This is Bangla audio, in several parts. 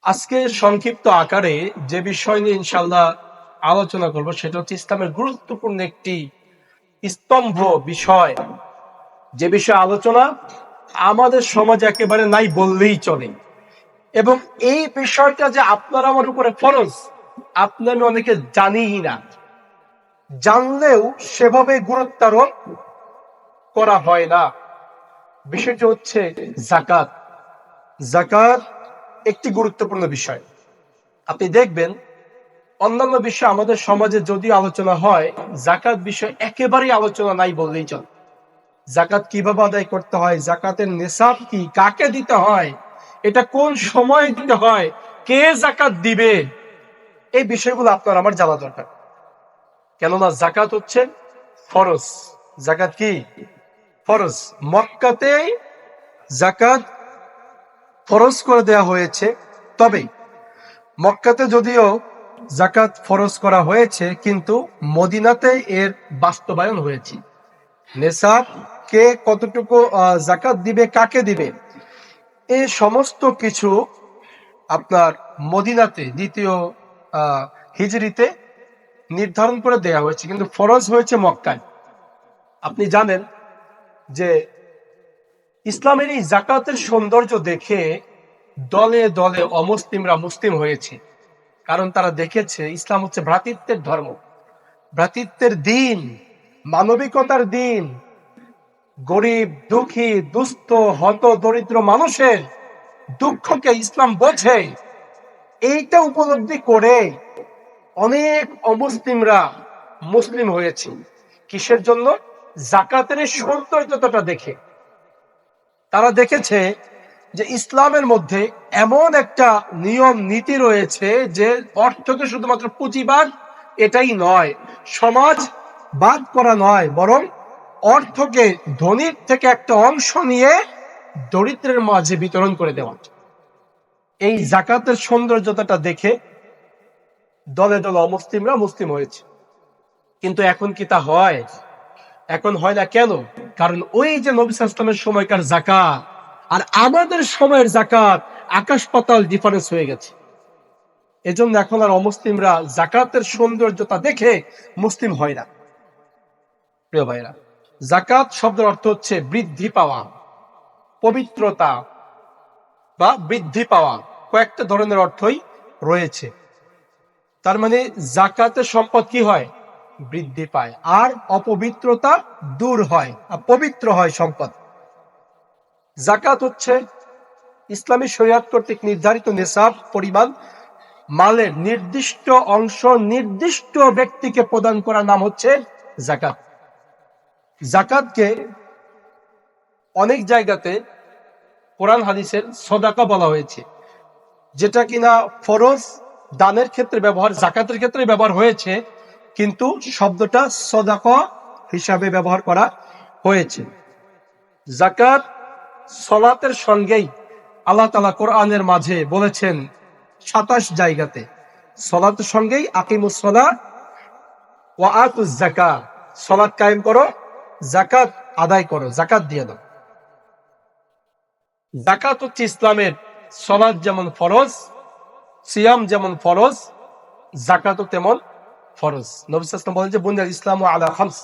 আজকে সংক্ষিপ্ত আকারে যে বিষয় নিয়ে ইনশাআল্লাহ আলোচনা করব সেটা হচ্ছে ইসলামের গুরুত্বপূর্ণ একটি স্তম্ভ বিষয়, যে বিষয়ে আলোচনা আমাদের সমাজে একেবারে নাই বললেই চলে। এবং এই বিষয়টা যে আপনার আমার উপরে ফরজ, আপনি আমি অনেকে জানিই না, জানলেও সেভাবে গুরুত্বারোপ করা হয় না। বিষয়টি হচ্ছে যাকাত। যাকাত একটি গুরুত্বপূর্ণ বিষয়। আপনি দেখবেন অন্যান্য বিষয় আমাদের সমাজে যদিও আলোচনা হয়, যাকাত বিষয় একেবারেই আলোচনা নাই বললেই চলে। যাকাত কিভাবে আদায় করতে হয়, যাকাতের নিসাব কি, কাকে দিতে হয়, এটা কোন সময় দিতে হয়, কে যাকাত দিবে, এই বিষয়গুলো আপনার আমার জানা দরকার। কেননা যাকাত হচ্ছে ফরজ। যাকাত কি ফরজ। মক্কাতে যাকাত ফরজ করে দেওয়া হয়েছে। তবে মক্কাতে যদিও যাকাত ফরজ করা হয়েছে, কিন্তু মদিনাতে এর বাস্তবায়ন হয়েছে। নেসাব, কে কতটুকু যাকাত দিবে, কাকে দিবে, এই সমস্ত কিছু আপনার মদিনাতে দ্বিতীয় হিজরিতে নির্ধারণ করে দেয়া হয়েছে, কিন্তু ফরজ হয়েছে মক্কায়। আপনি জানেন যে ইসলামের এই যাকাতের সৌন্দর্য দেখে দলে দলে অমুসলিমরা মুসলিম হয়েছে। কারণ তারা দেখেছে ইসলাম হচ্ছে ভ্রাতৃত্বের ধর্ম, ভ্রাতৃত্বের দিন, মানবিকতার দিন। গরিব, দুঃখী, দুস্থ, হত দরিদ্র মানুষের দুঃখকে ইসলাম বোঝে। এইটা উপলব্ধি করে অনেক অমুসলিমরা মুসলিম হয়েছে। কিসের জন্য? যাকাতের সৌন্দর্যতা দেখে। তারা দেখেছে যে ইসলামের মধ্যে এমন একটা নিয়ম নীতি রয়েছে যে অর্থকে শুধুমাত্র পুঁজিবাদ এটাই নয়, সমাজ বাদ করা নয়, বরং অর্থকে ধনীর থেকে একটা অংশ নিয়ে দরিদ্রের মাঝে বিতরণ করে দেওয়া। এই যাকাতের সৌন্দর্যতা দেখে দলে দলে অমুসলিমরা মুসলিম হয়েছে। কিন্তু এখন কি তা হয়? এখন হয় না। কেন? কারণ ওই যে নবী সাল্লাল্লাহু আলাইহি ওয়াসাল্লামের সময়কার যাকাত আর আমাদের সময়ের যাকাত আকাশ পাতাল ডিফারেন্স হয়ে গেছে। এজন্য এখন আর অমুসলিমরা যাকাতের সৌন্দর্যতা দেখে মুসলিম হয় না। প্রিয় ভাইরা, যাকাত শব্দের অর্থ হচ্ছে বৃদ্ধি পাওয়া, পবিত্রতা বা বৃদ্ধি পাওয়া। কয়েকটা ধরনের অর্থই রয়েছে। তার মানে যাকাতের সম্পদ কি হয়? বৃদ্ধি পায়, আর অপবিত্রতা দূর হয়, আর পবিত্র হয় সম্পদ। যাকাত হচ্ছে ইসলামী শরিয়ত কর্তৃক নির্ধারিত নিসাব পরিমাণ মালের নির্দিষ্ট অংশ নির্দিষ্ট ব্যক্তিকে প্রদান করার নাম হচ্ছে যাকাত। যাকাতকে অনেক জায়গাতে কোরআন হাদিসের সদাকা বলা হয়েছে, যেটা কিনা ফরজ দানের ক্ষেত্রে ব্যবহার, যাকাতের ক্ষেত্রে ব্যবহার হয়েছে, কিন্তু শব্দটা সদাকা হিসাবে ব্যবহার করা হয়েছে। যাকাত সালাতের সঙ্গেই আল্লাহ তাআলা কোরআনের মাঝে বলেছেন ২৭ জায়গাতে, সালাতের সঙ্গেই আকিমুস সালাত ওয়া আতুজ যাকাত, সালাত কায়েম করো, যাকাত আদায় করো, যাকাত দিয়ে দাও। যাকাত হচ্ছে ইসলামের, সালাত যেমন ফরজ, সিয়াম যেমন ফরজ, যাকাতও তেমন ফরজ। নবী সাল্লাল্লাহু আলাইহি ওয়াসাল্লাম বলেন যে বুনিয়াল ইসলামু আলা খামস,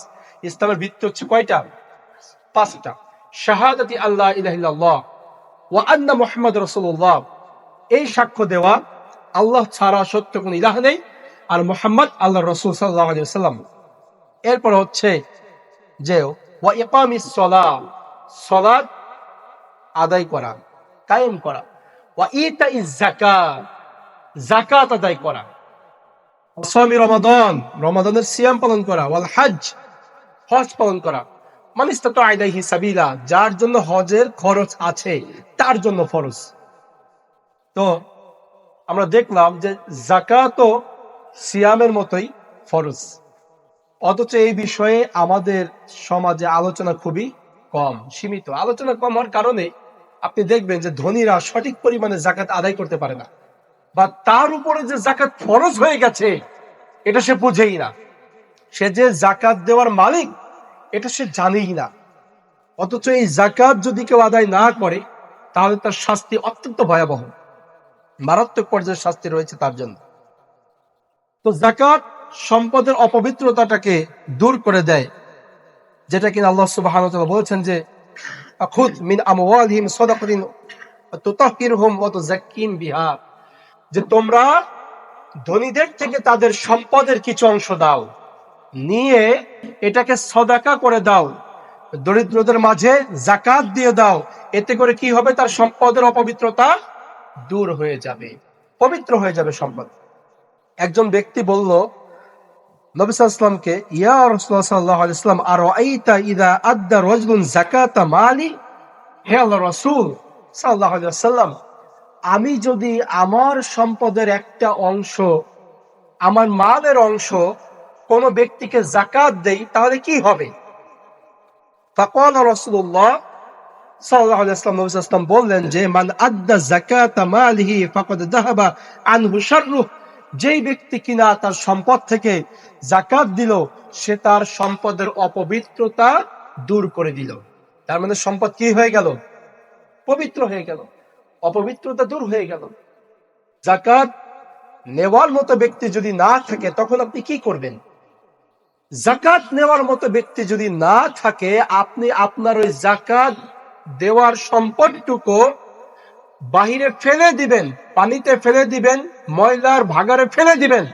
ইসলামের ভিত্তি হচ্ছে কয়টা? ৫টা। শাহাদাতি আল্লাহ ইলাহা ইল্লাল্লাহ ওয়া আন্না মুহাম্মাদুর রাসূলুল্লাহ, এই সাক্ষ্য দেওয়া আল্লাহ ছাড়া সত্য কোনো ইলাহ নেই, আর মুহাম্মদ আল্লাহর রাসূল সাল্লাল্লাহু আলাইহি ওয়াসাল্লাম। এরপর হচ্ছে যে ওয়া ইকামিস সালাহ, সালাত আদায় করা, কায়েম করা, ওয়া ইতাইজ যাকাত, যাকাত আদায় করা, সাওমি রমাদান, রমাদানের সিয়াম পালন করা, ওয়াল হজ, হজ পালন করা, মান ইসতাতা ইলাইহি সাবিলা, যার জন্য হজের খরচ আছে তার জন্য ফরজ। তো আমরা দেখলাম যে যাকাতও সিয়ামের মতোই ফরজ, অথচ এই বিষয়ে আমাদের সমাজে আলোচনা খুবই কম, সীমিত। আলোচনা কম হওয়ার কারণে আপনি দেখবেন যে ধনীরা সঠিক পরিমাণে যাকাত আদায় করতে পারে না, বা তার উপরে যে যাকাত ফরজ হয়ে গেছে এটা সে বুঝেই না। সে যে যাকাত দেওয়ার মালিক এটা সে জানেই না। অথচ এই যাকাত যদি কেউ আদায় না করে তাহলে তার শাস্তি অত্যন্ত ভয়াবহ। মারাত্মক পর্যায়ের শাস্তি রয়েছে তার জন্য। তো যাকাত সম্পদের অপবিত্রতাটাকে দূর করে দেয়, যেটা কিনা আল্লাহ সুবহানাহু ওয়া তাআলা বলেছেন যে খুদ মিন আমওয়ালিহিম সাদাকাতান তুতাহহিরুহুম ওয়া তুযাক্কিহিম বিহা, যে তোমরা ধনীদের থেকে তাদের সম্পদের কিছু অংশ দাও, নিয়ে এটাকে সদাকা করে দাও, দরিদ্রদের মাঝে যাকাত দিয়ে দাও। এতে করে কি হবে? তার সম্পদের অপবিত্রতা দূর হয়ে যাবে, পবিত্র হয়ে যাবে সম্পদ। একজন ব্যক্তি বলল নবী সাল্লাল্লাহু আলাইহি ওয়াসাল্লামকে, ইয়া রাসূলুল্লাহ সাল্লাল্লাহু আলাইহি ওয়াসাল্লাম আরাআইতা ইযা আদ্দা রাজুলুন যাকাতা মালি, হে আল্লাহর রাসূল সাল্লাল্লাহু আলাইহি ওয়াসাল্লাম, আমি যদি আমার সম্পদের একটা অংশ, আমার মালের অংশ কোন ব্যক্তিকে যাকাত দেই তাহলে কি হবে? ফাকাল রাসূলুল্লাহ সাল্লাল্লাহু আলাইহি ওয়াসাল্লাম, নবী সাল্লাল্লাহু আলাইহি ওয়াসাল্লাম বললেন যে মান আদ্দা যাকাতা মালিহি ফাকাদ যাহাবা আনহু শাররুহ, যেই ব্যক্তি কিনা তার সম্পদ থেকে যাকাত দিল সে তার সম্পদের অপবিত্রতা দূর করে দিল। তার মানে সম্পদ কি হয়ে গেল? পবিত্র হয়ে গেল, অপবিত্রতা দূর হয়ে গেল। যাকাত নেওয়ার মতো ব্যক্তি যদি না থাকে তখন আপনি কি করবেন? যাকাত নেওয়ার মতো ব্যক্তি যদি না থাকে, আপনি আপনার ওই যাকাত দেওয়ার সম্পদটুকু বাহিরে ফেলে দিবেন, পানিতে ফেলে দিবেন, ময়লার ভাগাড়ে ফেলে দিবেন,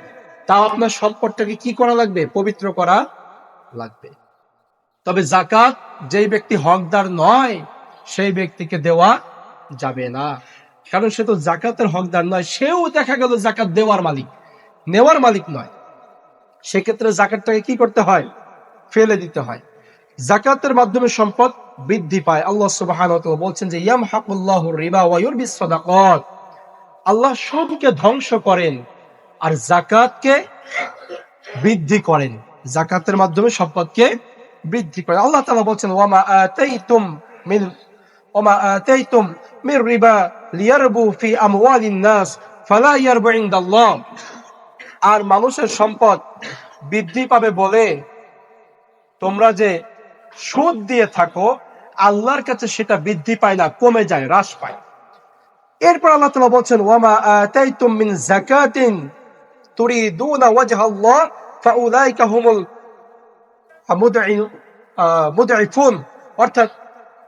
তাও আপনার সম্পদটাকে কি করা লাগবে? পবিত্র করা লাগবে। তবে যাকাত যেই ব্যক্তি হকদার নয় সেই ব্যক্তিকে দেওয়া যাবে না, কারণ সে তো যাকাতের হকদার নয়, সেও দেখা গেল যাকাত দেওয়ার মালিক, নেওয়ার মালিক নয়। সেক্ষেত্রে যাকাতটাকে কি করতে হয়? ফেলে দিতে হয়। যাকাতের মাধ্যমে সম্পদ বৃদ্ধি পায়। আল্লাহ সুবহানাহু ওয়া তাআলা বলছেন যে ইয়ামহাকুল্লাহু রিবা ওয়া ইউরবিস সাদাকাত, আল্লাহ সুদকে ধ্বংস করেন আর যাকাতকে বৃদ্ধি করেন। যাকাতের মাধ্যমে সম্পদকে বৃদ্ধি করেন। আল্লাহ তাআলা বলছেন ওয়ামা আতাইতুম মির রিবা লিয়ারবু ফি আমওয়ালিন নাস ফালা ইয়ারবু ইনদাল্লাহ, আর মানুষের সম্পদ বৃদ্ধি পাবে বলে তোমরা যে সুদ দিয়ে থাকো, আল্লাহর কাছে সেটা বৃদ্ধি পায় না, কমে যায়, হ্রাস পায়। এরপর আল্লাহ তাআলা বলছেন ওয়ামা আতাইতুম মিন যাকাতিন তুরিদুনা ওয়াজহাল্লাহ ফাউলাইকা হুমুল মুদঈফুন, অর্থাৎ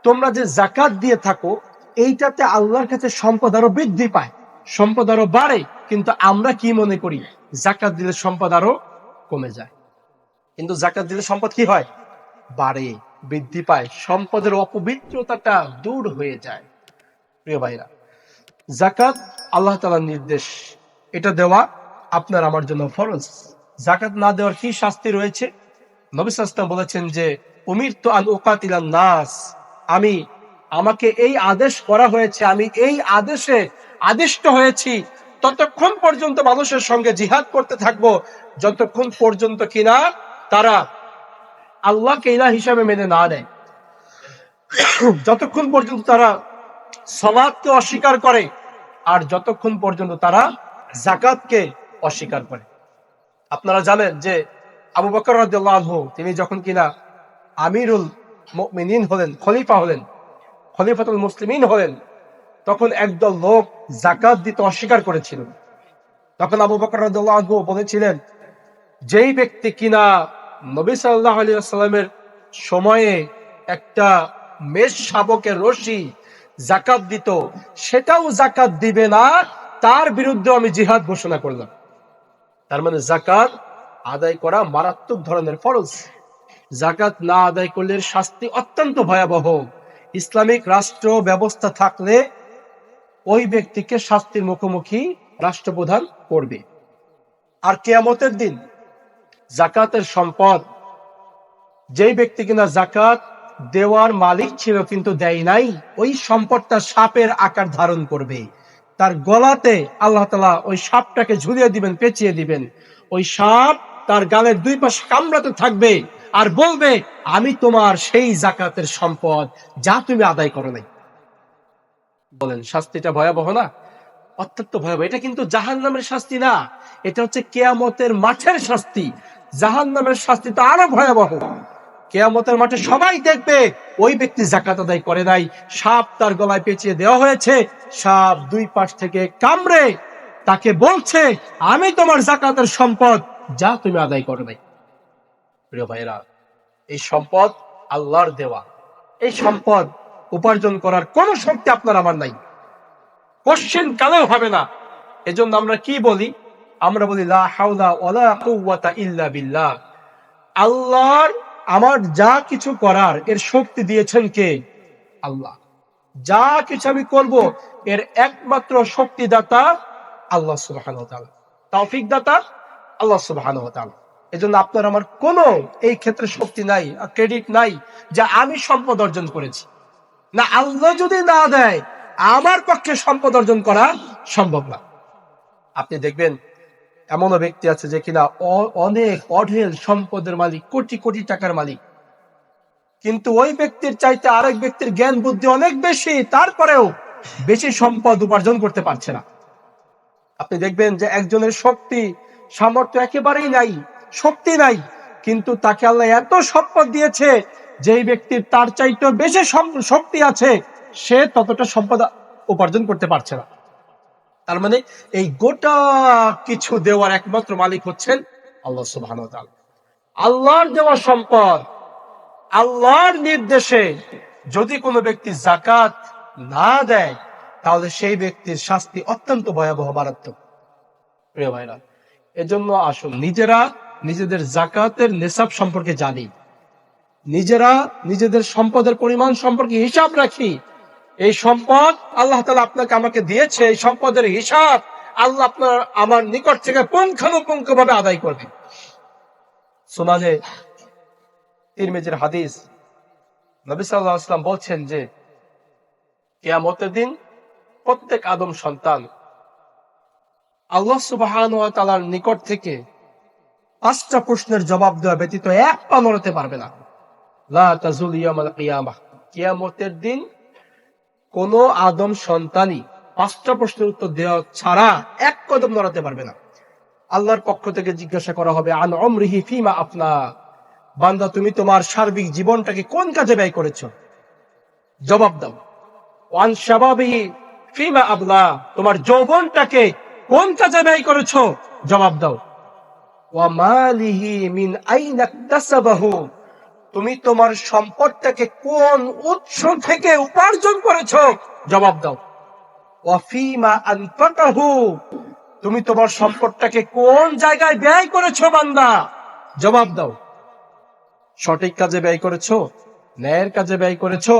তোমরা যে যাকাত দিয়ে থাকো এইটাতে আল্লাহর কাছে সম্পদ আরো বৃদ্ধি পায়, সম্পদ আরো বাড়ে, কিন্তু আমরা কি মনে করি? যাকাত দিলে সম্পদ আরো কমে যায়। কিন্তু যাকাত দিলে সম্পদ কি হয়? বাড়ে, বৃদ্ধি পায়, সম্পদের অপবিত্রতাটা দূর হয়ে যায়। প্রিয় ভাইরা, যাকাত আল্লাহ তাআলার নির্দেশ, এটা দেওয়া আপনার আমার জন্য ফরজ। যাকাত না দেওয়ার কি শাস্তি রয়েছে? নবী সাল্লাল্লাহু আলাইহি ওয়াসাল্লাম বলেছেন যে উমিরতু আন উকাতিলান নাস, আমাকে এই আদেশ করা হয়েছে, আমি এই আদেশে আদিষ্ট হয়েছি ততক্ষণ পর্যন্ত মানুষের সঙ্গে জিহাদ করতে থাকবো যতক্ষণ পর্যন্ত কিনা তারা আল্লাহকে ইলাহ হিসাবে মেনে না নেয়, যতক্ষণ পর্যন্ত তারা সালাতকে অস্বীকার করে, আর যতক্ষণ পর্যন্ত তারা যাকাতকে অস্বীকার করে। আপনারা জানেন যে আবু বকর রাদিয়াল্লাহু আনহু তিনি যখন কিনা আমিরুল মুমিনিন হলেন, খলিফা হলেন, খলিফাতুল মুসলিমিন হলেন, তখন একদল লোক যাকাত দিতে অস্বীকার করেছিল। তখন আবু বকর রাদিয়াল্লাহু আনহু বলেছিলেন, যেই ব্যক্তি কিনা নবী সাল্লাল্লাহু আলাইহি ওয়াসাল্লামের সময়ে একটা মেষ শাবকের রশি যাকাত দিত, সেটাও যাকাত দিবে না, তার বিরুদ্ধে আমি জিহাদ ঘোষণা করলাম। তার মানে যাকাত আদায় করা মারাত্মক ধরনের ফরজ। যাকাত না আদায় করলে শাস্তি অত্যন্ত ভয়াবহ। ইসলামিক রাষ্ট্র ব্যবস্থা থাকলে ওই ব্যক্তিকে শাস্তির মুখোমুখি রাষ্ট্রপ্রধান করবে। আর কিয়ামতের দিন যাকাতের সম্পদ, যেই ব্যক্তি কিনা যাকাত দেওয়ার মালিক ছিল কিন্তু দেয় নাই, ওই সম্পদটা সাপের আকার ধারণ করবে। তার গলাতে আল্লাহ তাআলা ওই সাপটাকে ঝুলিয়ে দিবেন, পেঁচিয়ে দিবেন। ওই সাপ তার গালের দুই পাশে কামড়াতে থাকবে আর বলবে, আমি তোমার সেই যাকাতের সম্পদ যা তুমি আদায় করো নাই। বলেন, শাস্তিটা ভয়াবহ না? অত্যন্ত ভয়াবহ। এটা কিন্তু জাহান্নামের শাস্তি না, এটা হচ্ছে কিয়ামতের মাঠের শাস্তি। জাহান্নামের শাস্তি তো আরো ভয়াবহ। কিয়ামতের মাঠে সবাই দেখবে ওই ব্যক্তি যাকাত আদায় করে নাই, সাপ তার গলায় পেঁচিয়ে দেওয়া হয়েছে, সাপ দুই পাশ থেকে কামড়ে তাকে বলছে আমি তোমার যাকাতের সম্পদ, যা তুমি আদায় করো নাই। প্রিয় ভাইরা, এই সম্পদ আল্লাহর দেওয়া, এই সম্পদ উপার্জন করার কোন শক্তি আপনার আমার নাই, কোশ্চেন কালেও হবে না। এজন্য আমরা কি বলি? আমরা বলি লা হাওলা ওয়ালা কুওয়াতা ইল্লা বিল্লাহ। আল্লাহর আমার যা কিছু করার এর শক্তি দিয়েছেন কে? আল্লাহ। যা কিছু আমি করব এর একমাত্র শক্তিদাতা আল্লাহ সুবহানাহু ওয়া তাআলা, তৌফিক দাতা আল্লাহ সুবহানাহু ওয়া তাআলা। এজন্য আপনার আমার কোনো এই ক্ষেত্রে শক্তি নাই, ক্রেডিট নাই যে আমি সম্পদ অর্জন করেছি। না, আল্লাহ যদি না দেয় আমার পক্ষে সম্পদ অর্জন করা সম্ভব না। আপনি দেখবেন এমনও ব্যক্তি আছে যে কিনা অনেক অঢেল সম্পদের মালিক, কোটি কোটি টাকার মালিক, কিন্তু ওই ব্যক্তির চাইতে আরেক ব্যক্তির জ্ঞান বুদ্ধি অনেক বেশি, তারপরেও বেশি সম্পদ উপার্জন করতে পারছে না। আপনি দেখবেন যে একজনের শক্তি সামর্থ্য একেবারেই নাই, শক্তি নাই, কিন্তু তাকে আল্লাহ এত সম্পদ দিয়েছে যেই ব্যক্তির তার চাইতে বেশি শক্তি আছে, সে ততটা সম্পদ উপার্জন করতে পারছে না। তার মানে এই গোটা কিছু দেওয়ার একমাত্র মালিক হচ্ছেন আল্লাহ সুবহানাহু ওয়া তাআলা। আল্লাহর দেওয়া সম্পদ, আল্লাহর নির্দেশে যদি কোনো ব্যক্তি যাকাত না দেয় তাহলে সেই ব্যক্তির শাস্তি অত্যন্ত ভয়াবহ, মারাত্মক। প্রিয় ভাইরা, এজন্য আসুন নিজেরা নিজেদের যাকাতের নিসাব সম্পর্কে জানি, নিজেরা নিজেদের সম্পদের পরিমাণ সম্পর্কে হিসাব রাখি। এই সম্পদ আল্লাহ তাআলা আপনাকে আমাকে দিয়েছে, এই সম্পদের হিসাব আল্লাহ আপনার আমার নিকট থেকে পুঙ্খানুপুঙ্খভাবে আদায় করবে। সুনানে তিরমিজির হাদিস, নবী সাল্লাল্লাহু আলাইহি ওয়াসাল্লাম বলছেন যে কিয়ামতের দিন প্রত্যেক আদম সন্তান আল্লাহ সুবহানাহু ওয়া তাআলার নিকট থেকে 5টা প্রশ্নের জবাব দেওয়া ব্যতীত এক পা নড়াতে পারবে না। লা তাজুল ইয়াউমাল কিয়ামাহ, কিয়ামতের দিন কোন আদম সন্তানই 5টা প্রশ্নের উত্তর দেওয়া ছাড়া এক কদম নড়াতে পারবে না। আল্লাহর পক্ষ থেকে জিজ্ঞাসা করা হবে আন উমরিহি ফিমা আফনা, বান্দা তুমি তোমার সার্বিক জীবনটাকে কোন কাজে ব্যয় করেছো? জবাব দাও। ওয়ান শাবাবিহি ফিমা আবলা, তোমার যৌবনটাকে কোন কাজে ব্যয় করেছো? জবাব দাও। ওয়া মালিহি মিন আইনা ইকতাসাবাহু, তুমি তোমার সম্পদটাকে কোন উৎস থেকে উপার্জন করেছো? জবাব দাও। ওয়া ফিমা আনফাকাহু, তুমি তোমার সম্পদটাকে কোন জায়গায় ব্যয় করেছো বান্দা? জবাব দাও। সঠিক কাজে ব্যয় করেছো, ন্যায়ের কাজে ব্যয় করেছো,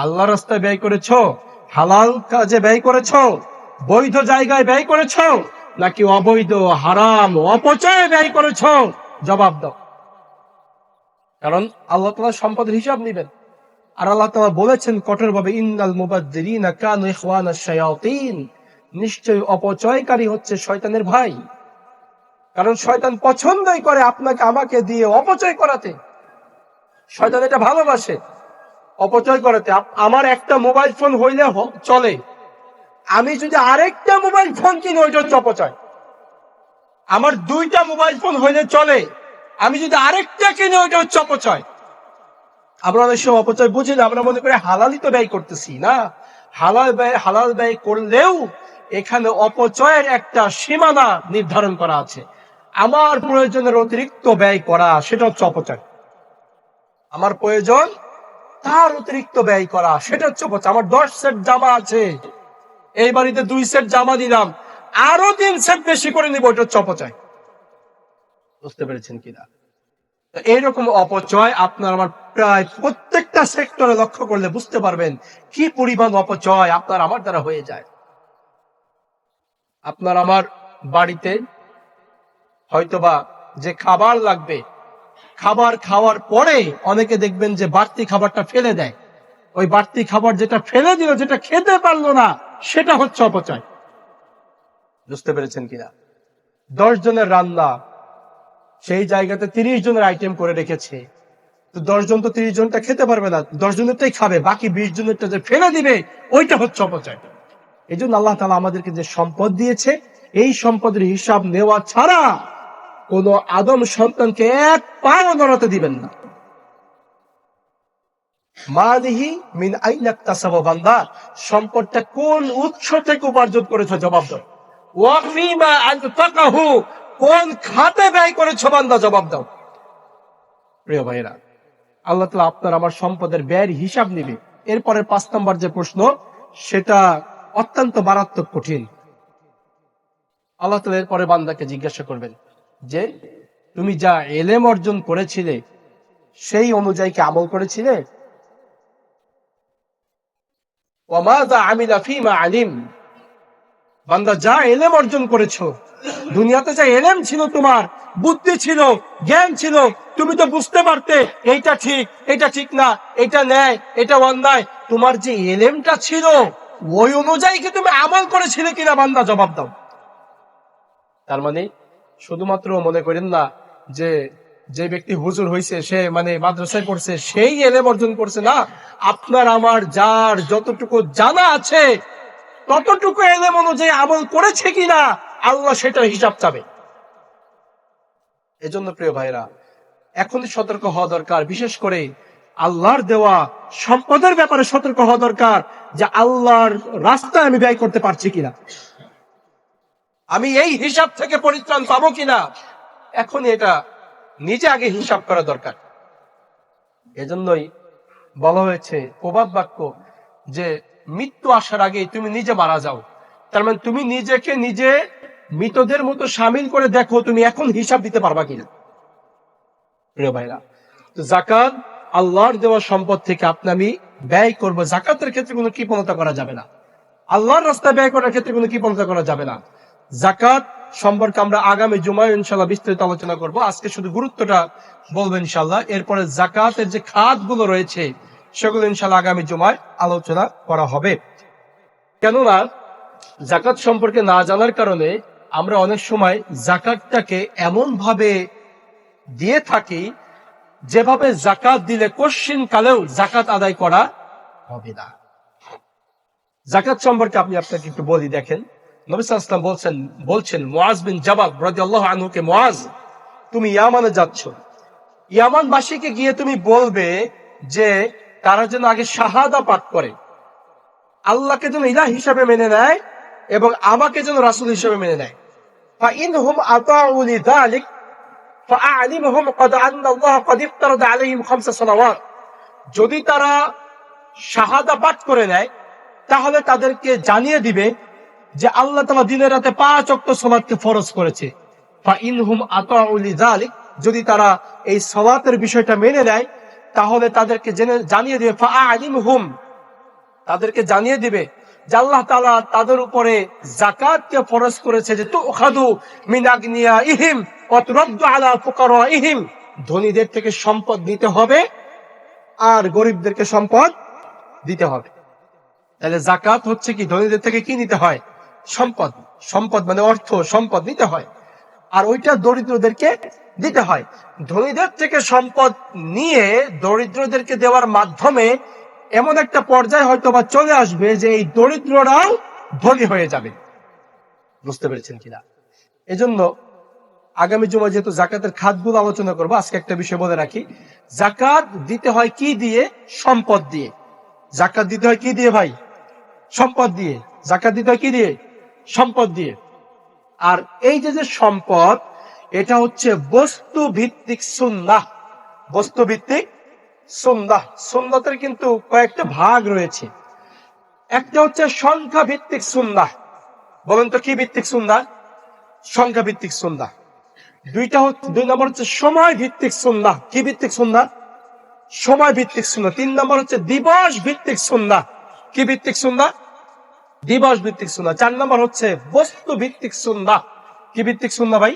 আল্লাহর রাস্তায় ব্যয় করেছো, হালাল কাজে ব্যয় করেছো, বৈধ জায়গায় ব্যয় করেছো, নাকি অবৈধ হারাম অপচয়ে ব্যয় করেছো? জবাব দাও। কারণ আল্লাহ তাআলা সম্পদের হিসাব নেবেন। আর আল্লাহ তাআলা বলেছেন কঠোরভাবে ইন্নাল মুবাযযিরিনা কানু ইখওয়ানাশ শায়াতিন, নিশ্চয়ই অপচয়কারী হচ্ছে শয়তানের ভাই। কারণ শয়তান পছন্দই করে আপনাকে আমাকে দিয়ে অপচয় করাতে। শয়তান এটা ভালোবাসে, অপচয় করাতে। আমার একটা মোবাইল ফোন হইলে চলে, আমি যদি আরেকটা মোবাইল ফোন কিনি ওইটা হচ্ছে অপচয়। আমার 2টা মোবাইল ফোন হইলে চলে, আমি যদি আরেকটা কিনি ওইটা হচ্ছে অপচয়। আমরা অনেক সময় অপচয় বুঝি না, আমরা মনে করি হালালই তো ব্যয় করতেছি। না, হালাল ব্যয় করলেও এখানে অপচয়ের একটা সীমানা নির্ধারণ করা আছে। আমার প্রয়োজনের অতিরিক্ত ব্যয় করা, সেটা হচ্ছে অপচয়। আমার প্রয়োজন তার অতিরিক্ত ব্যয় করা, সেটা হচ্ছে অপচয়। আমার 10 সেট জামা আছে, এই বাড়িতে 2 সেট জামা দিলাম, আরো 3 সেট বেশি করে নিব, এটা হচ্ছে অপচয়। বুঝতে পেরেছেন কিনা? এইরকম অপচয় আপনার আমার প্রায় প্রত্যেকটা সেক্টরে লক্ষ্য করলে বুঝতে পারবেন কি পরিমাণ অপচয় আপনার আমার দ্বারা হয়ে যায়। আপনার আমার বাড়িতে হয়তোবা যে খাবার লাগবে, খাবার খাওয়ার পরে অনেকে দেখবেন যে বাড়তি খাবারটা ফেলে দেয়। ওই বাড়তি খাবার যেটা ফেলে দিল, যেটা খেতে পারলো না, সেটা হচ্ছে অপচয়। বুঝতে পেরেছেন কিনা? 10 জনের রান্না, সেই জায়গাতে 30 জনের আইটেম করে রেখেছে, তো 10 জন তো 30 জনটা খেতে পারবে না, 10 জনেরটাই খাবে, বাকি 20 জনেরটা যে ফেলে দিবে ওইটা হচ্ছে অপচয়। এই জন্য আল্লাহ তাআলা আমাদেরকে যে সম্পদ দিয়েছে, এই সম্পদের হিসাব নেওয়া ছাড়া কোন আদম সন্তানকে এক পাও নড়াতে দিবেন না। মালিহি মিন আইনা ইকতাসাবা, বান্দা সম্পদটা কোন উৎস থেকে উপার্জন করেছো জবাব দাও। ওয়া ফিমা আনফাকাহু, কোন খাতে ব্যয় করেছো বান্দা জবাব দাও। প্রিয় ভাইরা, আল্লাহ তাআলা আপনার আমার সম্পদের ব্যয়ের হিসাব নেবে। এরপরে 5 নম্বর যে প্রশ্ন, সেটা অত্যন্ত মারাত্মক কঠিন। আল্লাহ তাআলা এরপরে বান্দাকে জিজ্ঞাসা করবেন যে তুমি যা ইলম অর্জন করেছিলে সেই অনুযায়ী কি আমল করেছিলে? ওয়া মাযা আমিলা ফীমা আলিম, বান্দা যা ইলম অর্জন করেছো, দুনিয়াতে যা ইলম ছিল, তোমার বুদ্ধি ছিল, জ্ঞান ছিল, তুমি তো বুঝতে পারতে এইটা ঠিক, এটা ঠিক না, এটা ন্যায়, এটা অন্যায়। তোমার যে ইলমটা ছিল ওই অনুযায়ী কি তুমি আমল করেছিলে কিনা বান্দা জবাব দাও। তার মানে শুধুমাত্র মনে করেন না যে যে ব্যক্তি হুজুর হইছে সে মানে মাদ্রাসায় পড়ছে সেই ইলম অর্জন করছে, না। আপনার আমার যার যতটুকু জানা আছে ততটুকু ইলম অনুযায়ী আমল করেছে কিনা আল্লাহ সেটার হিসাব চাবে। এজন্য প্রিয় ভাইরা, এখনই সতর্ক হওয়া দরকার। বিশেষ করে আল্লাহর দেওয়া সম্পদের ব্যাপারে সতর্ক হওয়া দরকার যে আল্লাহর রাস্তায় আমি ব্যয় করতে পারছি কিনা, আমি এই হিসাব থেকে পরিত্রাণ পাবো কিনা, এখনই এটা নিজে আগে হিসাব করা দরকার। এজন্যই বলা হয়েছে প্রবাদ বাক্য যে মৃত্যু আসার আগে তুমি নিজে মারা যাও। তার মানে তুমি নিজেকে নিজে মৃতদের মতো সামিল করে দেখো তুমি এখন হিসাব দিতে পারবা কিনা। প্রিয় ভাইরা, তো যাকাত আল্লাহর দেওয়া সম্পদ থেকে আপনি আমি ব্যয় করবো। যাকাতের ক্ষেত্রে কোনো কৃপণতা করা যাবে না, আল্লাহর রাস্তায় ব্যয় করার ক্ষেত্রে কোনো কৃপণতা করা যাবে না। যাকাত সম্পর্কে আমরা আগামী জুমায় ইনশাআল্লাহ বিস্তারিত আলোচনা করব। আজকে শুধু গুরুত্বটা বলবো ইনশাআল্লাহ। এরপরে যাকাতের যে খাতগুলো রয়েছে সেগুলো ইনশাআল্লাহ আগামী জুমায় আলোচনা করা হবে। কেননা যাকাত সম্পর্কে না জানার কারণে আমরা অনেক সময় যাকাতটাকে এমন ভাবে দিয়ে থাকি যেভাবে যাকাত দিলে কশ্চিন কালেও যাকাত আদায় করা হবে না। যাকাত সম্পর্কে আপনি আপনাকে একটু বলি। দেখেন, নবী সাল্লাল্লাহু আলাইহি ওয়াসাল্লাম বলছেন মুআজ বিন জাবাল রাদিয়াল্লাহু আনহুকে, মুআজ তুমি ইয়ামানে যাচ্ছ, ইয়ামানবাসীকে গিয়ে তুমি বলবে যে তারা যেন আগে শাহাদা পাঠ করে, আল্লাহকে যেন ইলাহ হিসাবে মেনে নেয় এবং আমাকে যেন রাসূল হিসাবে মেনে নেয়। ফাইনহুম আতাউ লিযালিক ফাআলিমহুম ক্বাদ আন্নাল্লাহ ক্বাদ ইফতারাদা আলাইহিম খামসা সালাওয়াত, যদি তারা শাহাদা পাঠ করে নেয় তাহলে তাদেরকে জানিয়ে দিবে যে আল্লাহ তাআলা দিনের রাতে 5 ওয়াক্ত সালাতকে ফরজ করেছে। ফাইনহুম আতাউ লিযালিক, যদি তারা এই সালাতের বিষয়টা মেনে নেয় তাহলে তাদেরকে জানিয়ে দিবে, ফাআলিমহুম, তাদেরকে জানিয়ে দিবে যে আল্লাহ তাআলা তাদের উপরে যাকাতকে ফরজ করেছে, যে তুখাদু মিন আগনিয়াইহিম ওয়া তুরাদ্দু আলা ফুকারাইহিম, ধনীদের থেকে সম্পদ নিতে হবে আর গরিবদেরকে সম্পদ দিতে হবে। তাহলে যাকাত হচ্ছে কি, ধনীদের থেকে কি নিতে হয়? সম্পদ। সম্পদ মানে অর্থ, সম্পদ নিতে হয় আর ওইটা দরিদ্রদেরকে দিতে হয়। ধনীদের থেকে সম্পদ নিয়ে দরিদ্রদেরকে দেওয়ার মাধ্যমে এমন একটা পর্যায়ে হয়তো বা চলে আসবে যে এই দরিদ্ররাও ধনী হয়ে যাবে। বুঝতে পেরেছেন কিনা? এজন্য আগামী জুমায় যেহেতু যাকাতের খাতগুলো আলোচনা করবো, আজকে একটা বিষয় বলে রাখি, যাকাত দিতে হয় কি দিয়ে? সম্পদ দিয়ে। যাকাত দিতে হয় কি দিয়ে ভাই? সম্পদ দিয়ে। যাকাত দিতে হয় কি দিয়ে? সম্পদ দিয়ে। আর এই যে সম্পদ, এটা হচ্ছে বস্তু ভিত্তিক সুন্নাহ। বস্তু ভিত্তিক সুন্নাহ। সুন্নাতের কিন্তু কয়েকটা ভাগ রয়েছে। একটা হচ্ছে সংখ্যা ভিত্তিক সুন্নাহ। বলেন তো কি ভিত্তিক সুন্নাহ? সংখ্যা ভিত্তিক সুন্নাহ। দুই নম্বর হচ্ছে সময় ভিত্তিক সুন্নাহ। কি ভিত্তিক সুন্নাহ? সময় ভিত্তিক সুন্নাহ। 3 নম্বর হচ্ছে দিবস ভিত্তিক সুন্নাহ। কি ভিত্তিক সুন্নাহ? দিবস ভিত্তিক সুন্নাহ। 4 নম্বর হচ্ছে বস্তু ভিত্তিক সুন্নাহ। কি ভিত্তিক সুন্নাহ ভাই?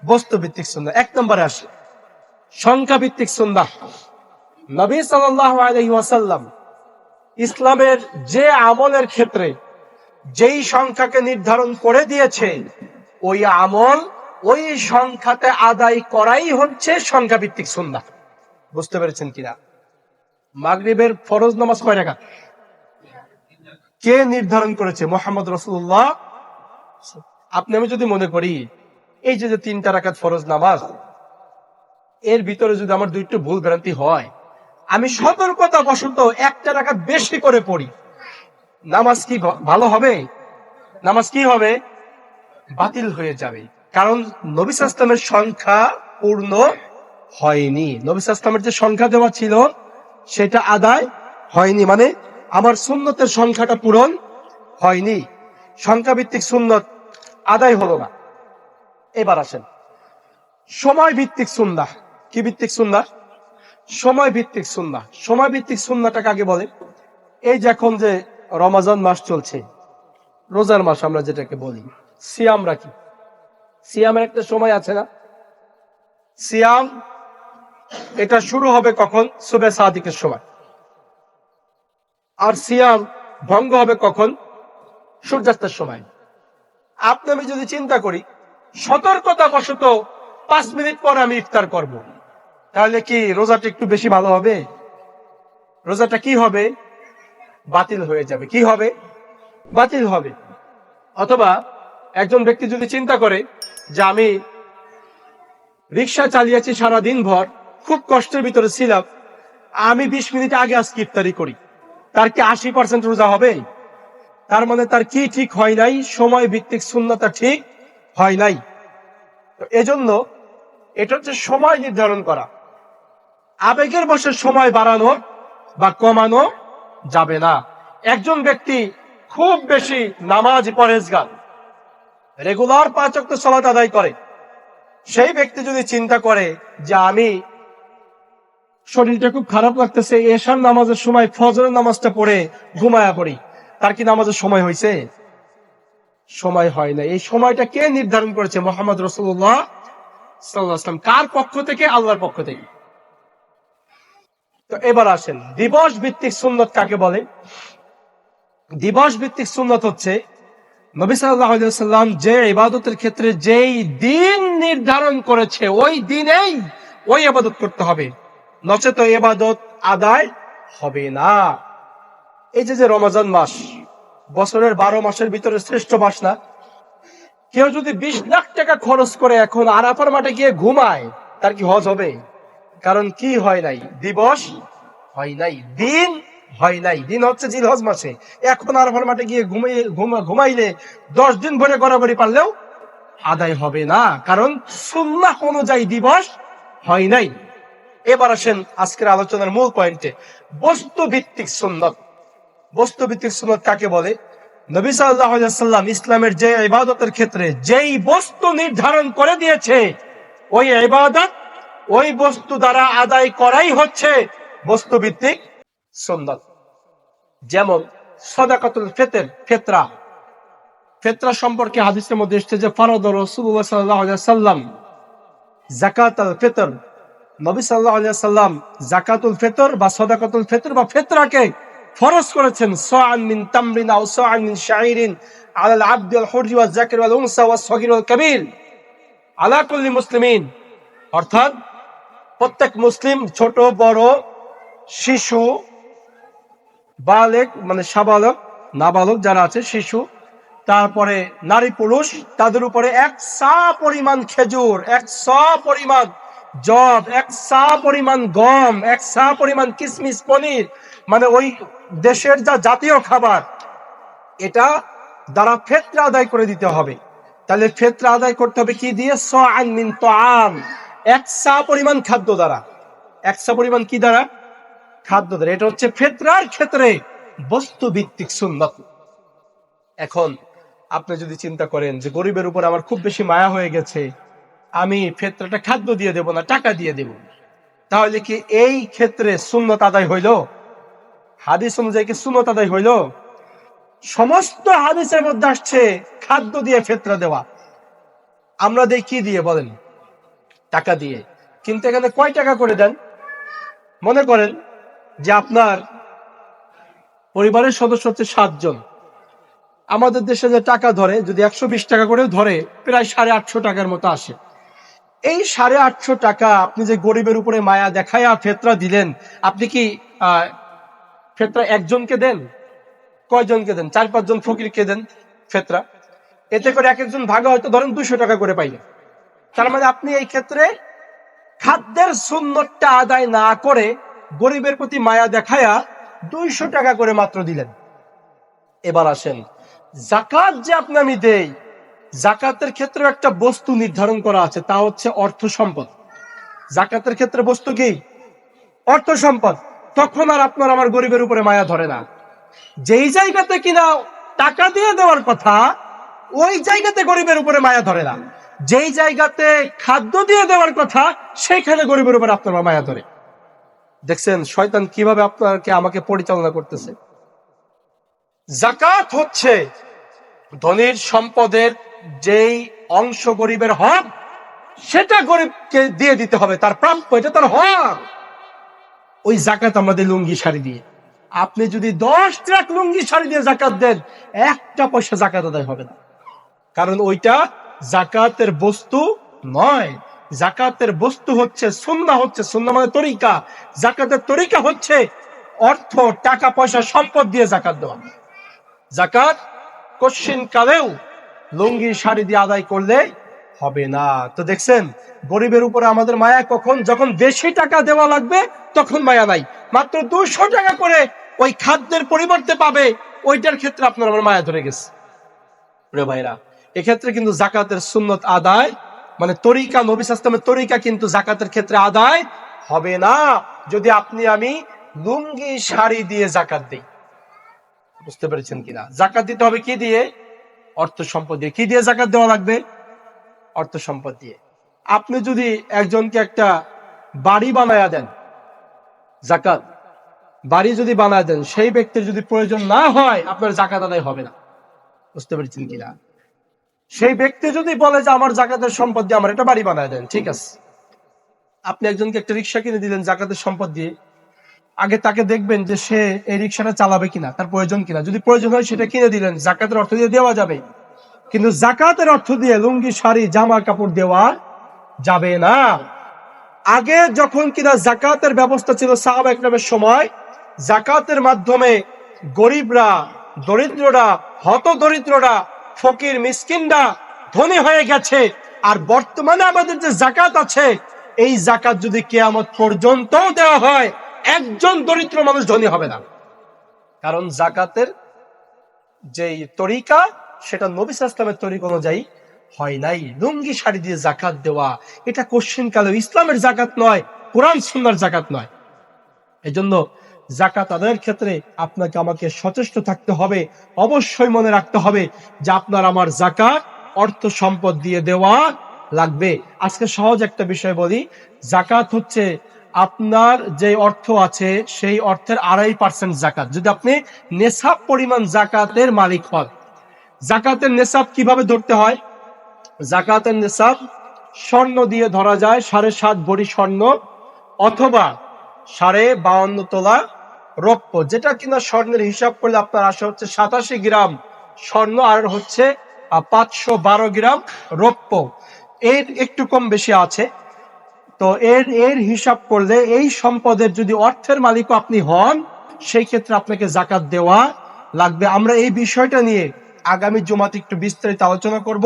বস্তু ভিত্তিক সুন্নাহ। 1 নম্বরে আসে সংখ্যা ভিত্তিক সুন্নাহ। নবী সাল্লাল্লাহু আলাইহি ওয়াসাল্লাম ইসলামের যে আমলের ক্ষেত্রে যেই সংখ্যাকে নির্ধারণ করে দিয়েছে, ওই আমল ওই সংখ্যাতে আদায় করাই হচ্ছে সংখ্যা ভিত্তিক সুন্নাহ। বুঝতে পেরেছেন কিনা? মাগরিবের ফরজ নামাজ কয় রাকাত? কে নির্ধারণ করেছে? মুহাম্মদ রাসূলুল্লাহ। আপনি আমি যদি মনে করি এই যে 3টা রাকাত ফরজ নামাজ, এর ভিতরে যদি আমার 2টা ভুল ভ্রান্তি হয় আমি সতর্কতা বশত একটা রাকাত বেশি করে পড়ি, নামাজ কি ভালো হবে? নামাজ কি হবে? বাতিল হয়ে যাবে। কারণ নবী সাল্লাল্লাহু আলাইহি ওয়াসাল্লামের সংখ্যা পূর্ণ হয়নি। নবী সাল্লাল্লাহু আলাইহি ওয়াসাল্লামের যে সংখ্যা দেওয়া ছিল সেটা আদায় হয়নি, মানে আমার সুন্নতের সংখ্যাটা পূরণ হয়নি, সংখ্যা ভিত্তিক সুন্নত আদায় হলো না। এবার আসেন সময় ভিত্তিক সুন্নাহ। কি ভিত্তিক সুন্নাহ? সময় ভিত্তিক সুন্নাহ। সময় ভিত্তিক সুন্নাহটা কাকে বলে? এই যে এখন যে রমজান মাস চলছে, রোজার মাস আমরা যেটাকে বলি, সিয়াম রাখি, সিয়ামের একটা সময় আছে না? সিয়াম এটা শুরু হবে কখন? সুবে সাদিকের সময়। আর সিয়াম ভঙ্গ হবে কখন? সূর্যাস্তের সময়। আপনি আমি যদি চিন্তা করি সতর্কতা বশত 5 মিনিট পরে আমি ইফতার করব, তাহলে কি রোজাটা একটু বেশি ভালো হবে? রোজাটা কি হবে? বাতিল হয়ে যাবে। কি হবে? বাতিল হবে। অথবা একজন ব্যক্তি যদি চিন্তা করে যে আমি রিক্সা চালিয়েছি সারা দিন ভর, খুব কষ্টের ভিতরে ছিলাম, আমি 20 মিনিট আগে আজকে ইফতারি করি, তার কি 80% রোজা হবে? তার মানে তার কি ঠিক হয় নাই? সময় ভিত্তিক সুন্নাহটা ঠিক হয় নাই। তো এজন্য এটা হচ্ছে সময় নির্ধারণ করা। আবেগের বশে সময় বাড়ানো বা কমানো যাবে না। একজন ব্যক্তি খুব বেশি নামাজ পরহেজগার, রেগুলার 5 ওয়াক্ত সালাত আদায় করে, সেই ব্যক্তি যদি চিন্তা করে যে আমি শরীরটা খুব খারাপ লাগতেছে, এশার নামাজের সময় ফজরের নামাজটা পড়ে ঘুমায়া পড়ি, তার কি নামাজের সময় হয়েছে? সময় হয় না। এই সময়টা কে নির্ধারণ করেছে? মুহাম্মদ রাসূলুল্লাহ সাল্লাল্লাহু আলাইহি ওয়াসাল্লাম। কার পক্ষ থেকে? আল্লাহর পক্ষ থেকে। তো এবার আসেন দিবস ভিত্তিক সুন্নত কাকে বলে? দিবস ভিত্তিক সুন্নত হচ্ছে নবী সাল্লাল্লাহু আলাইহি ওয়াসাল্লাম যে ইবাদতের ক্ষেত্রে যেই দিন নির্ধারণ করেছে ওই দিনেই ওই ইবাদত করতে হবে, নচেত ইবাদত আদায় হবে না। এই যে রমজান মাস বছরের 12 মাসের ভিতরে শ্রেষ্ঠ মাস না? কেউ যদি 20 লাখ টাকা খরচ করে এখন আরাফার মাঠে গিয়ে ঘুমায়, তার কি হজ হবে? কারণ কি হয় নাই? দিবস হয় নাই, দিন হয় নাই। দিন হচ্ছে জিলহজ মাসে। এখন আরাফার মাঠে গিয়ে ঘুমাইলে 10 দিন ভরে গড়াগড়ি পারলেও আদায় হবে না, কারণ সুন্নাহ অনুযায়ী দিবস হয় নাই। এবার আসেন আজকের আলোচনার মূল পয়েন্টে, বস্তু ভিত্তিক সুন্নত। বস্তু ভিত্তিক সুন্নত কাকে বলে? নবী সাল্লাল্লাহু আলাইহি ওয়াসাল্লাম ইসলামের যে ইবাদতের ক্ষেত্রে যেই বস্তু নির্ধারণ করে দিয়েছে ওই ইবাদত ওই বস্তু দ্বারা আদায় করাই হচ্ছে বস্তু ভিত্তিক সুন্নত। যেমন সাদাকাতুল ফিতর, ফিতরা। ফিতরা সম্পর্কে হাদিসের মধ্যে এসেছে যে ফরদ রাসূলুল্লাহ সাল্লাল্লাহু আলাইহি ওয়াসাল্লাম যাকাতুল ফিতর। নবী সাল্লাল্লাহু আলাইহি ওয়াসাল্লাম যাকাতুল ফিতর বা সাদাকাতুল ফিতর বা ফিতরাকে ফরজ করেছেন সাআন মিন তামরিন আও সাআন মিন শাইরিন আলাল আবদি ওয়াল হুররি ওয়াজ যাকির ওয়াল উনসা ওয়াস সাগীর ওয়াল কাবীর আলা কুল্লি মুসলিমিন। অর্থাৎ প্রত্যেক মুসলিম, ছোট বড়, শিশু, বালেক মানে সাবালক, নাবালক যারা আছে, শিশু, তারপরে নারী পুরুষ, তাদের উপরে 1 সা পরিমাণ খেজুর, 1 সা পরিমাণ জব, 1 সা পরিমাণ গম, 1 সা পরিমাণ কিশমিশ, পনির, মানে ওই দেশের যা জাতীয় খাবার, এটা দ্বারা ফিতরা আদায় করে দিতে হবে। তাহলে ফিতরা আদায় করতে হবে কি দিয়ে? সাআন মিন তাআম, 1 সা পরিমাণ খাদ্য দ্বারা। 1 সা পরিমাণ কি দ্বারা? খাদ্য দ্বারা। এটা হচ্ছে ফিতরার ক্ষেত্রে বস্তু ভিত্তিক সুন্নাত। এখন আপনি যদি চিন্তা করেন যে গরিবের উপর আমার খুব বেশি মায়া হয়ে গেছে, আমি ফিতরাটা খাদ্য দিয়ে দেব না, টাকা দিয়ে দেব, তাহলে কি এই ক্ষেত্রে সুন্নত আদায় হইল? হাদিস অনুযায়ী কি সুন্নত আদায় হইল? সমস্ত হাদিসের মধ্যে আসছে খাদ্য দিয়ে ফিতরা দেওয়া। আমরা দেই কি দিয়ে বলেন? টাকা দিয়ে। কিন্তু এখানে কয় টাকা করে দেন? মনে করেন যে আপনার পরিবারের সদস্য হচ্ছে 7 জন। আমাদের দেশে যে টাকা ধরে, যদি 120 টাকা করে ধরে, প্রায় 850 টাকার মতো আসে। এই 850 টাকা আপনি যে গরিবের উপরে মায়া দেখায়া ফিতরা দিলেন, আপনি কি ফিতরা একজনকে দেন? কয়জনকে দেন? 4-5 জন ফকিরকে দেন ফিতরা। এতে করে এক একজন ভাগে হয়তো ধরেন 200 টাকা করে পাইলেন। তার মানে আপনি এই ক্ষেত্রে খাদ্যের সুন্নতটা আদায় না করে গরিবের প্রতি মায়া দেখায়া 200 টাকা করে মাত্র দিলেন। এবার আসেন, জাকাত যে আমি দেই, জাকাতের ক্ষেত্রে একটা বস্তু নির্ধারণ করা আছে, তা হচ্ছে অর্থ সম্পদ। জাকাতের ক্ষেত্রে বস্তু কি? অর্থ সম্পদ। তখন আর আপনার আমার গরিবের উপরে মায়া ধরে না। যেই জায়গাতে কিনা টাকা দিয়ে দেওয়ার কথা, ওই জায়গাতে গরিবের উপরে মায়া ধরে না। যেই জায়গাতে খাদ্য দিয়ে দেওয়ার কথা, সেইখানে গরিবের উপরে আপনার মায়া ধরে। দেখছেন শয়তান কিভাবে আপনাকে আমাকে পরিচালনা করতেছে। জাকাত হচ্ছে ধনীর সম্পদের যেই অংশ গরিবের হক, সেটা গরিবকে দিয়ে দিতে হবে, তার প্রাপ্য, এটা তার হক। ওই জাকাত আমাদের লুঙ্গি শাড়ি দিয়ে। আপনি যদি 10 ট্রাক লুঙ্গি শাড়ি দিয়ে জাকাত দেন, একটা পয়সা জাকাত আদায় হবে না, কারণ ওইটা জাকাতের বস্তু নয়। জাকাতের বস্তু হচ্ছে সুন্নাহ, হচ্ছে সুন্নাহ মানে তরিকা। জাকাতের তরিকা হচ্ছে অর্থ, টাকা পয়সা, সম্পদ দিয়ে জাকাত দেওয়া। জাকাত কশিন কালেও লুঙ্গি শাড়ি দিয়ে আদায় করলে হবে না। তো দেখছেন গরিবের উপরে আমাদের মায়া কখন? যখন বেশি টাকা দেওয়া লাগবে তখন মায়া নাই। মাত্র 200 টাকা করে ওই খাদ্যের পরিবর্তে পাবে, ওইটার ক্ষেত্রে আপনার আমার মায়া ধরে গেছে। প্রিয় ভাইরা, এক্ষেত্রে কিন্তু জাকাতের সুন্নত আদায় মানে তরিকা, নবী সাল্লাল্লাহু আলাইহি ওয়াসাল্লামের তরিকা কিন্তু জাকাতের ক্ষেত্রে আদায় হবে না যদি আপনি আমি লুঙ্গি শাড়ি দিয়ে জাকাত দিই। বুঝতে পেরেছেন কিনা? জাকাত দিতে হবে কি দিয়ে? অর্থ সম্পদ দিয়ে। কি দিয়ে জাকাত দেওয়া লাগবে? অর্থ সম্পদ দিয়ে। আপনি যদি একজনকে একটা বাড়ি বানায়া দেন, জাকাত বাড়ি যদি বানায় দেন, সেই ব্যক্তির যদি প্রয়োজন না হয়, আপনার জাকাত আদায় হবে না। বুঝতে পেরেছেন কিনা? সেই ব্যক্তি যদি বলে যে আমার জাকাতের সম্পদ দিয়ে আমার একটা বাড়ি বানায় দেন, ঠিক আছে। আপনি একজনকে একটা রিক্সা কিনে দিলেন জাকাতের সম্পদ দিয়ে, আগে তাকে দেখবেন যে সে এই রিক্সাটা চালাবে কিনা, তার প্রয়োজন কিনা। যদি প্রয়োজন হয় সেটা কিনে দিলেন, জাকাতের অর্থ দিয়ে দেওয়া যাবে। কিন্তু জাকাতের অর্থ দিয়ে লুঙ্গি শাড়ি জামা কাপড় দেওয়া যাবে না। আগে যখন কিনা জাকাতের ব্যবস্থা ছিল সাহাবা ইকরামের সময়, জাকাতের মাধ্যমে গরিবরা, দরিদ্ররা, হত দরিদ্ররা, ফকির মিসকিনরা ধনী হয়ে গেছে। আর বর্তমানে আমাদের যে জাকাত আছে, এই জাকাত যদি কিয়ামত পর্যন্ত দেওয়া হয়, একজন দরিদ্র মানুষ ধনী হবে না। কারণ জাকাতের যেই তরিকা, সেটা নবী সাল্লাল্লাহু আলাইহি ওয়াসাল্লামের তরিকা অনুযায়ী হয় নাই। লুঙ্গি শাড়ি দিয়ে জাকাত দেওয়া, এটা কোশ্চিন কালে ইসলামের জাকাত নয়, কোরআন সুন্নাহর জাকাত নয়। এজন্য জাকাত আদায়ের ক্ষেত্রে আপনাকে আমাকে সচেষ্ট থাকতে হবে। অবশ্যই মনে রাখতে হবে যে আপনার আমার জাকাত অর্থ সম্পদ দিয়ে দেওয়া লাগবে। আজকে সহজ একটা বিষয় বলি, জাকাত হচ্ছে আপনার যে অর্থ আছে সেই অর্থের 2.5% জাকাত। যদি আপনি নেসাব পরিমাণ জাকাতের মালিক হন। জাকাতের নেসাব কিভাবে ধরতে হয়? জাকাতের নেসাব স্বর্ণ দিয়ে ধরা যায়, 7.5 ভরি স্বর্ণ অথবা 52.5 তোলা রৌপ্য, যেটা কিনা স্বর্ণের হিসাব করলে আপনার আসে হচ্ছে 87 গ্রাম স্বর্ণ, আর হচ্ছে 512 গ্রাম রৌপ্য। এর একটু কম বেশি আছে। তো এর হিসাব করলে এই সম্পদের যদি অর্থের মালিক আপনি হন, সেই ক্ষেত্রে আপনাকে জাকাত দেওয়া লাগবে। আমরা এই বিষয়টা নিয়ে আগামী জুমাতে একটু বিস্তারিত আলোচনা করব,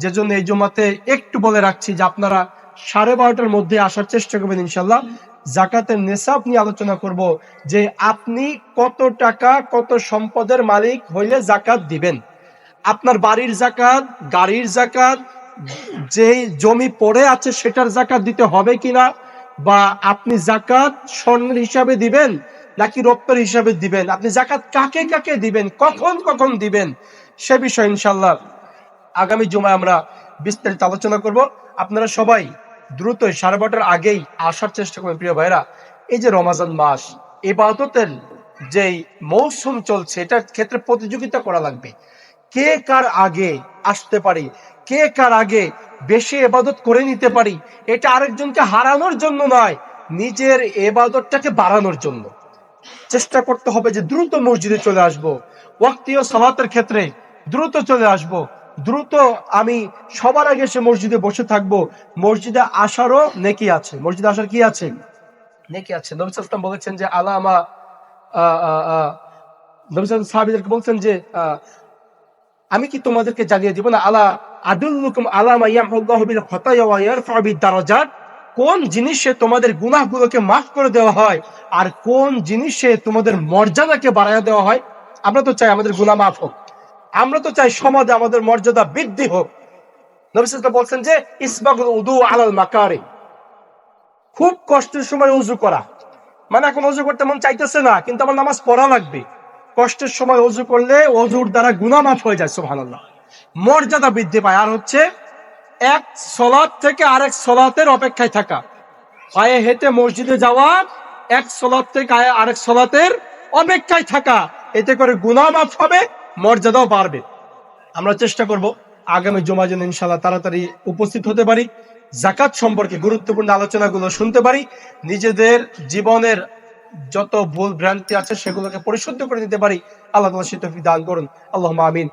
যে জন্য এই জুমাতে একটু বলে রাখছি যে আপনারা 12:30টার মধ্যে আসার চেষ্টা করবেন ইনশাল্লাহ। জাকাতের নেসাব নিয়ে আলোচনা করব, যে আপনি কত টাকা কত সম্পদের মালিক হইলে জাকাত দিবেন। আপনার বাড়ির জাকাত, গাড়ির জাকাত, যে জমি পড়ে আছে সেটার জাকাত দিতে হবে কিনা, বা আপনি জাকাত স্বর্ণের হিসাবে দিবেন নাকি রৌপ্যের হিসাবে দিবেন, আপনি জাকাত কাকে কাকে দিবেন, কখন কখন দিবেন, সে বিষয়ে ইনশাল্লাহ আগামী জুমায় আমরা বিস্তারিত আলোচনা করব। আপনারা সবাই দ্রুত 12:30টার আগেই আসার চেষ্টা করবেন। প্রিয় ভাইরা, এই যে রমাজান মাস, ইবাদতের যেই মৌসুম চলছে, এটার ক্ষেত্রে প্রতিযোগিতা করা লাগবে। কে কার আগে আসতে পারি, কে কার আগে বেশি ইবাদত করে নিতে পারি, এটা আরেকজনকে হারানোর জন্য নয়, নিজের ইবাদতটাকে বাড়ানোর জন্য চেষ্টা করতে হবে যে দ্রুত মসজিদে চলে আসব, ওয়াক্তীয় সালাতের ক্ষেত্রে দ্রুত চলে আসব, দ্রুত আমি সবার আগে এসে মসজিদে বসে থাকব। মসজিদে আসারও নেকি আছে। মসজিদে আসার কি আছে? নেকি আছে। নবী সাল্লাল্লাহু আলাইহি ওয়াসাল্লাম বলেছেন যে আলামা নবী সাল্লাল্লাহু আলাইহি ওয়াসাল্লাম সাহাবীদেরকে বলছেন যে আমি কি তোমাদেরকে জানিয়ে দিব না, আলা আদুল্লুকুম আলা মা ইয়ামহুল্লাহু বিল খাতায়া ওয়া ইয়ারফা'ু বিদ দারাজাত, কোন জিনিসে তোমাদের গুনাহগুলোকে মাফ করে দেওয়া হয় আর কোন জিনিসে তোমাদের মর্যাদাকে বাড়ায় দেওয়া হয়। আমরা তো চাই আমাদের গুনাহ মাফ হোক, আমরা তো চাই সমাজে আমাদের মর্যাদা বৃদ্ধি হোক। নবী সাল্লাল্লাহু আলাইহি ওয়াসাল্লাম বলছেন যে ইসবাগুল উদু আলাল মাকারি, খুব কষ্টের সময় ওযু করা, মানে এখন ওযু করতে মন চাইতেছে না কিন্তু আমার নামাজ পড়া লাগবে, কষ্টের সময় ওযু করলে ওযুর দ্বারা গুনাহ মাফ হয়ে যায়, সুবহানাল্লাহ, মর্যাদা বৃদ্ধি পায়। আর হচ্ছে এক সলাত থেকে আরেক সলাতের অপেক্ষায় থাকা, পায়ে হেঁটে মসজিদে যাওয়া, এক সলাত থেকে আরেক সলাতের অপেক্ষায় থাকা, এতে করে গুনাহ মাফ হবে, মর্যাদাও বাড়বে। আমরা চেষ্টা করব আগামী জুমার জন্য ইনশাআল্লাহ তাড়াতাড়ি উপস্থিত হতে পারি, যাকাত সম্পর্কে গুরুত্বপূর্ণ আলোচনাগুলো শুনতে পারি, নিজেদের জীবনের যত ভুল ভ্রান্তি আছে সেগুলোকে পরিশুদ্ধ করে দিতে পারি। আল্লাহ তাআলা সেই তৌফিক দান করুন। আল্লাহুম্মা আমিন।